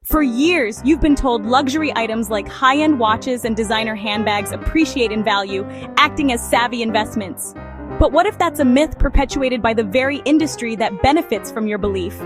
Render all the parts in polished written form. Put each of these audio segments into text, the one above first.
For years, you've been told luxury items like high-end watches and designer handbags appreciate in value, acting as savvy investments. But what if that's a myth perpetuated by the very industry that benefits from your belief?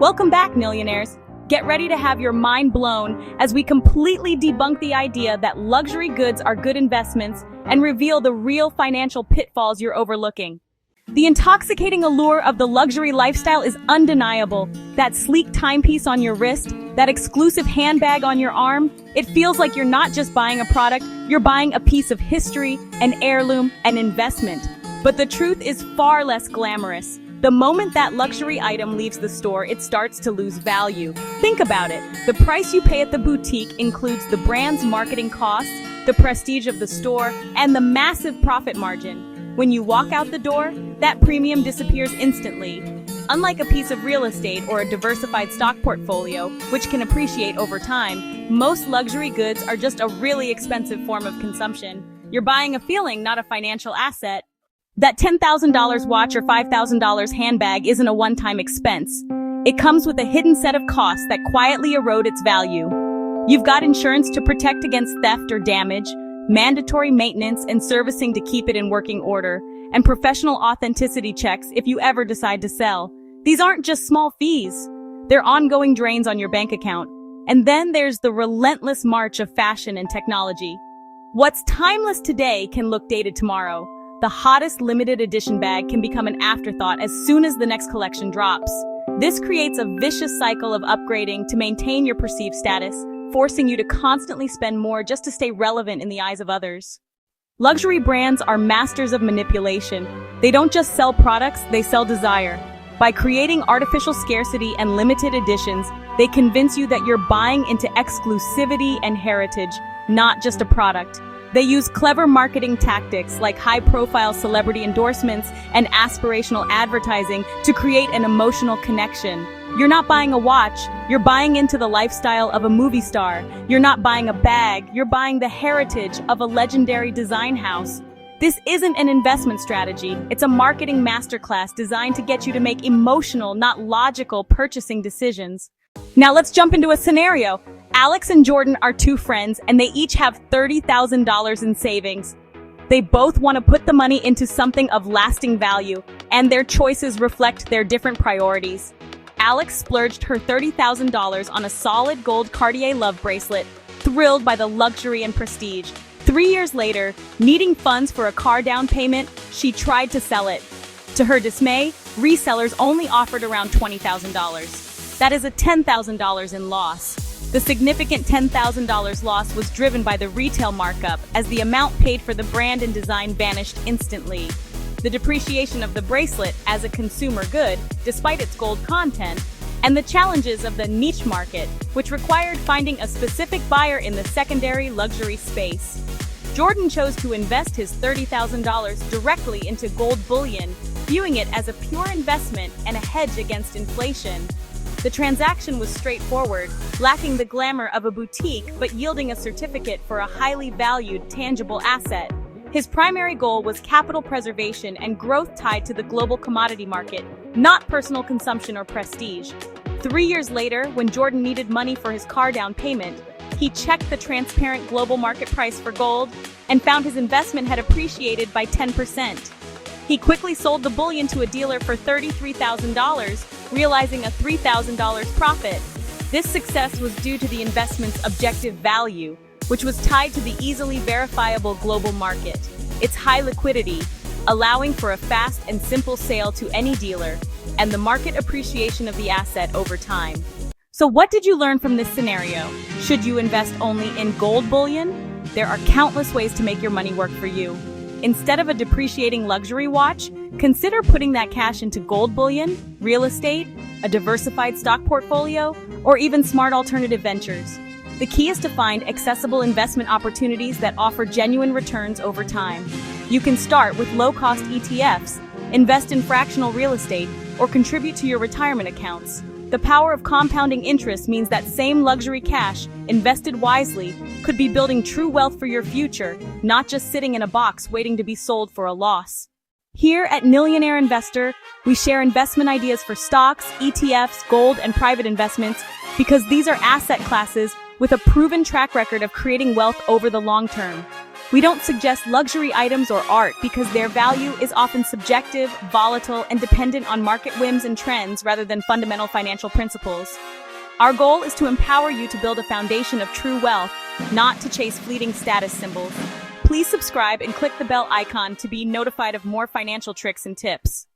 Welcome back, Nillionaires. Get ready to have your mind blown as we completely debunk the idea that luxury goods are good investments and reveal the real financial pitfalls you're overlooking. The intoxicating allure of the luxury lifestyle is undeniable. That sleek timepiece on your wrist, that exclusive handbag on your arm, it feels like you're not just buying a product, you're buying a piece of history, an heirloom, an investment. But the truth is far less glamorous. The moment that luxury item leaves the store, it starts to lose value. Think about it. The price you pay at the boutique includes the brand's marketing costs, the prestige of the store, and the massive profit margin. When you walk out the door, that premium disappears instantly. Unlike a piece of real estate or a diversified stock portfolio, which can appreciate over time, most luxury goods are just a really expensive form of consumption. You're buying a feeling, not a financial asset. That $10,000 watch or $5,000 handbag isn't a one-time expense. It comes with a hidden set of costs that quietly erode its value. You've got insurance to protect against theft or damage, mandatory maintenance and servicing to keep it in working order, and professional authenticity checks if you ever decide to sell. These aren't just small fees. They're ongoing drains on your bank account. And then there's the relentless march of fashion and technology. What's timeless today can look dated tomorrow. The hottest limited edition bag can become an afterthought as soon as the next collection drops. This creates a vicious cycle of upgrading to maintain your perceived status, forcing you to constantly spend more just to stay relevant in the eyes of others. Luxury brands are masters of manipulation. They don't just sell products, they sell desire. By creating artificial scarcity and limited editions, they convince you that you're buying into exclusivity and heritage, not just a product. They use clever marketing tactics like high-profile celebrity endorsements and aspirational advertising to create an emotional connection. You're not buying a watch, you're buying into the lifestyle of a movie star. You're not buying a bag, you're buying the heritage of a legendary design house. This isn't an investment strategy, it's a marketing masterclass designed to get you to make emotional, not logical purchasing decisions. Now let's jump into a scenario. Alex and Jordan are two friends and they each have $30,000 in savings. They both want to put the money into something of lasting value, and their choices reflect their different priorities. Alex splurged her $30,000 on a solid gold Cartier love bracelet, thrilled by the luxury and prestige. 3 years later, needing funds for a car down payment, she tried to sell it. To her dismay, resellers only offered around $20,000. That is a $10,000 in loss. The significant $10,000 loss was driven by the retail markup, as the amount paid for the brand and design vanished instantly. The depreciation of the bracelet as a consumer good, despite its gold content, and the challenges of the niche market, which required finding a specific buyer in the secondary luxury space. Jordan chose to invest his $30,000 directly into gold bullion, viewing it as a pure investment and a hedge against inflation. The transaction was straightforward, lacking the glamour of a boutique but yielding a certificate for a highly valued, tangible asset. His primary goal was capital preservation and growth tied to the global commodity market, not personal consumption or prestige. 3 years later, when Jordan needed money for his car down payment, he checked the transparent global market price for gold and found his investment had appreciated by 10%. He quickly sold the bullion to a dealer for $33,000, realizing a $3,000 profit. This success was due to the investment's objective value, which was tied to the easily verifiable global market. Its high liquidity, allowing for a fast and simple sale to any dealer, and the market appreciation of the asset over time. So what did you learn from this scenario? Should you invest only in gold bullion? There are countless ways to make your money work for you. Instead of a depreciating luxury watch, consider putting that cash into gold bullion, real estate, a diversified stock portfolio, or even smart alternative ventures. The key is to find accessible investment opportunities that offer genuine returns over time. You can start with low-cost ETFs, invest in fractional real estate, or contribute to your retirement accounts. The power of compounding interest means that same luxury cash, invested wisely, could be building true wealth for your future, not just sitting in a box waiting to be sold for a loss. Here at Nillionaire Investor, we share investment ideas for stocks, ETFs, gold, and private investments because these are asset classes with a proven track record of creating wealth over the long term. We don't suggest luxury items or art because their value is often subjective, volatile, and dependent on market whims and trends rather than fundamental financial principles. Our goal is to empower you to build a foundation of true wealth, not to chase fleeting status symbols. Please subscribe and click the bell icon to be notified of more financial tricks and tips.